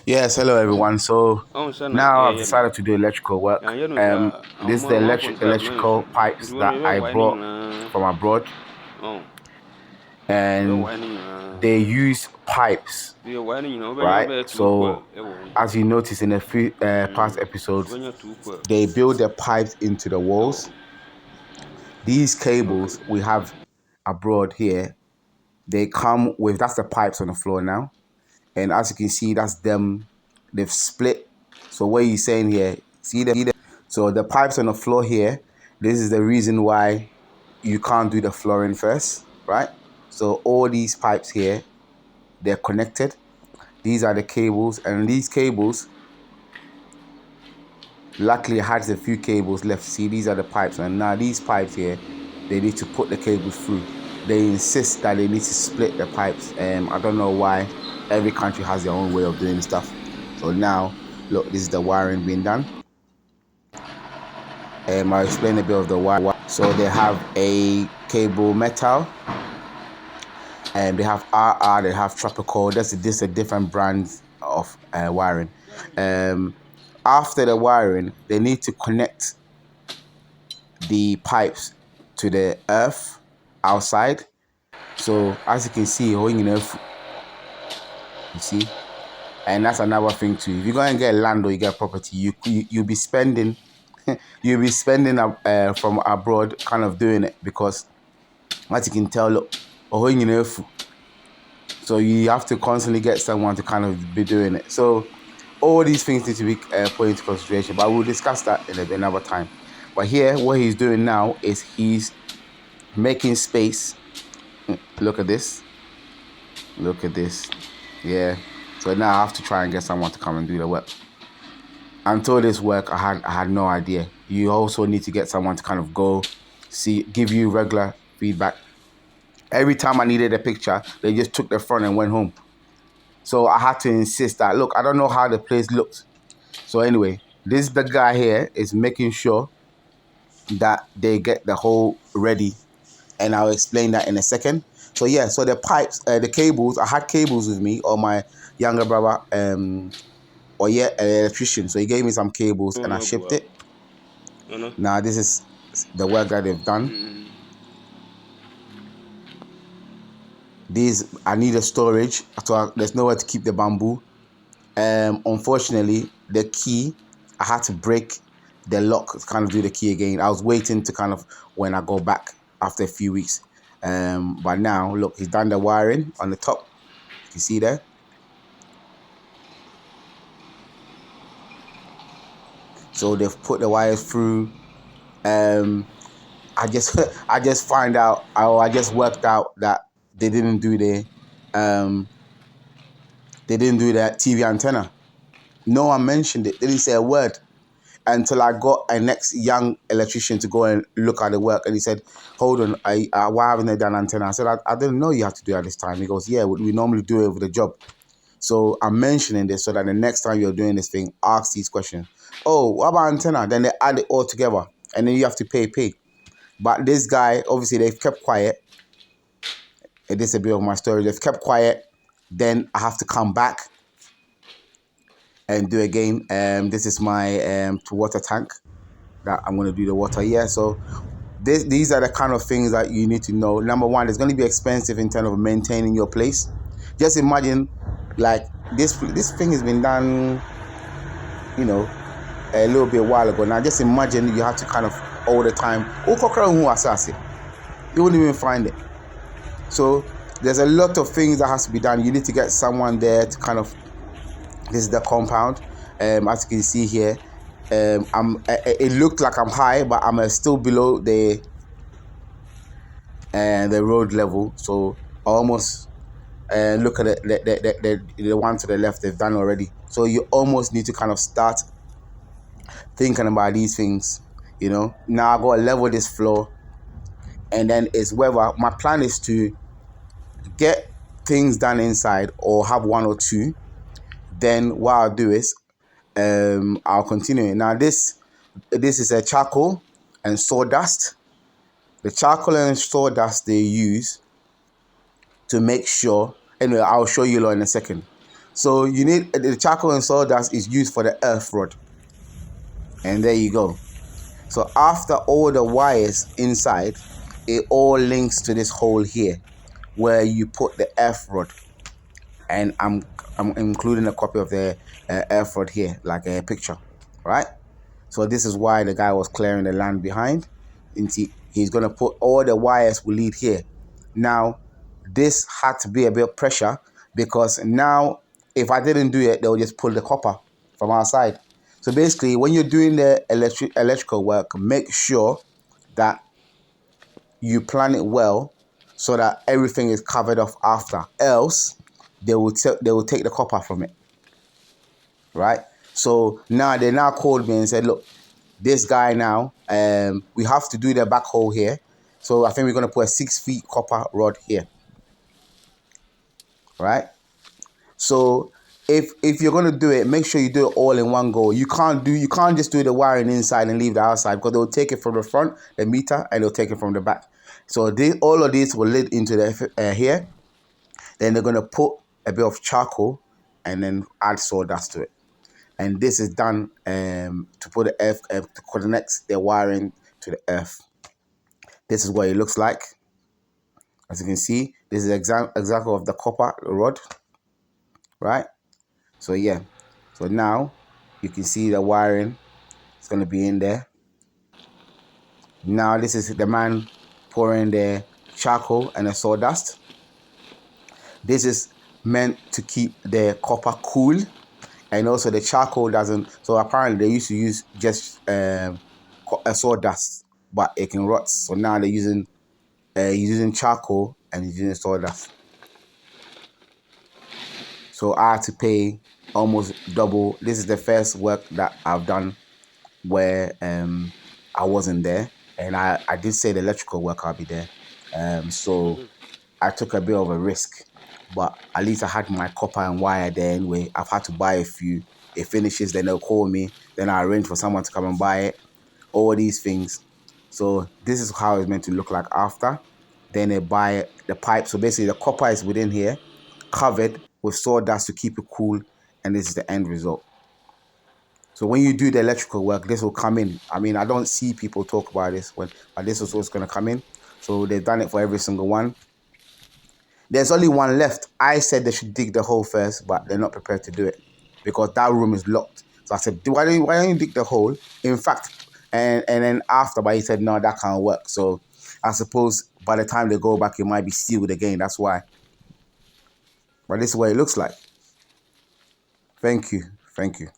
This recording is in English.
Yes, hello everyone. So ɔn sɛ na now I've yɛyɛ no decided to do electrical work. yɛanyɛ no saa This is the ɔmanfo ntaade no ayɛ electrical so pipes nti wɔn that I yɛbɛwae no brought nyinaa from abroad, ɔn and yɛbɛwae no nyinaa they use pipes, nti yɛwae no nyinaa right? wobɛnya two So coil ɛwɔ ho as you notice in the few past episodes, wobɛnya two coil they build the pipes into the ɛwɔ walls. ho These okay cables we have abroad here, they come with that's the pipes on the floor now, and as you can see, that's them. They've split. So what he's saying here, see them. So the pipes on the floor here, this is the reason why you can't do the flooring first, right? So all these pipes here, they're connected. These are the cables, and these cables, luckily I had a few cables left. See, these are the pipes, and now these pipes here, they need to put the cables through. They insist that they need to split the pipes. I don't know why. Every country has their own way of doing stuff. So now, look, this is the wiring being done. I'll explain a bit of the wire. So they have a cable metal, and they have RR, they have tropical. This a different brands of wiring. After the wiring, they need to connect the pipes to the earth outside. So as you can see, you see, and that's another thing too. If you go and get land or you get property, you'll be spending you'll be spending from abroad kind of doing it, because as you can tell, look, so you have to constantly get someone to kind of be doing it. So all these things need to be put into consideration, but we'll discuss that in another time. But here, what he's doing now is he's making space. Look at this. Look at this. Yeah. So now I have to try and get someone to come and do the work. Until this work, I had no idea. You also need to get someone to kind of go see, give you regular feedback. Every time I needed a picture, they just took the front and went home. So I had to insist that, look, I don't know how the place looks. So anyway, this the guy here is making sure that they get the hole ready, and I'll explain that in a second. So yeah, so the pipes, the cables, I had cables with me, or my younger brother, or yeah, an electrician. So he gave me some cables and I shipped it. Now this is the work that they've done. These, I need a storage, so there's nowhere to keep the bamboo. Unfortunately, the key, I had to break the lock to kind of do the key again. I was waiting to kind of when I go back after a few weeks. But now, look, he's done the wiring on the top. You see there? So they've put the wires through. I just I just find out, I just worked out that they didn't do that TV antenna. No one mentioned it. They didn't say a word until I got a next young electrician to go and look at the work, and he said, "Hold on, why haven't they done antenna?" I said, "I didn't know you have to do that this time." He goes, "Yeah, we normally do it with the job." So I'm mentioning this so that the next time you're doing this thing, ask these questions. Oh, what about antenna? Then they add it all together, and then you have to pay. But this guy, obviously, they've kept quiet. This is a bit of my story. They've kept quiet. Then I have to come back and do again. This is my water tank that I'm going to do the water. Yeah, so these are the kind of things that you need to know. Number one, it's going to be expensive in terms of maintaining your place. Just imagine, like, this thing has been done, you know, a little bit while ago. Now, just imagine you have to kind of all the time. You wouldn't even find it. So there's a lot of things that has to be done. You need to get someone there to kind of. This is the compound. As you can see here, it looked like I'm high, but I'm still below the road level. So I almost look at the one to the left. They've done already. So you almost need to kind of start thinking about these things. You know. Now I got to level this floor, and then it's whether my plan is to get things done inside or have one or two. Then what I'll do is I'll continue. Now this is a charcoal and sawdust. The charcoal and sawdust they use to make sure. Anyway, I'll show you in a second. So you need the charcoal and sawdust is used for the earth rod. And there you go. So after all the wires inside, it all links to this hole here where you put the earth rod. And I'm including a copy of the earth rod here, like a picture, right? So this is why the guy was clearing the land behind. And he's gonna put all the wires will lead here. Now, this had to be a bit of pressure because now if I didn't do it, they'll just pull the copper from outside. So basically, when you're doing the electrical work, make sure that you plan it well so that everything is covered off after. Else, they will take the copper from it, right? So now they now called me and said, look, this guy now, we have to do the back hole here. So I think we're gonna put a 6 feet copper rod here, right? So if you're gonna do it, make sure you do it all in one go. You can't just do the wiring inside and leave the outside because they'll take it from the front, the meter, and they'll take it from the back. So all of these will lead into the here. Then they're gonna put a bit of charcoal and then add sawdust to it. And this is done to put the earth to connect the wiring to the earth. This is what it looks like. As you can see, this is example of the copper rod, right? So yeah, so now you can see the wiring is going to be in there. Now this is the man pouring the charcoal and the sawdust. This is meant to keep the copper cool, and also the charcoal doesn't. So apparently they used to use just a sawdust, but it can rot. So now they're using charcoal and using sawdust. So I had to pay almost double. This is the first work that I've done where I wasn't there, and I did say the electrical work I'll be there. So Mhm. I took a bit of a risk, but at least I had my copper and wire there anyway. I've had to buy a few. It finishes, then they'll call me. Then I arrange for someone to come and buy it. All these things. So this is how it's meant to look like after. Then they buy the pipe. So basically the copper is within here, covered with sawdust to keep it cool, and this is the end result. So when you do the electrical work, this will come in. I mean, I don't see people talk about this but this is what's going to come in. So they've done it for every single one. There's only one left. I said they should dig the hole first, but they're not prepared to do it because that room is locked. So I said, why don't you dig the hole? In fact, and then after, but he said, no, that can't work. So I suppose by the time they go back, it might be sealed again. That's why. But this is what it looks like. Thank you. Thank you.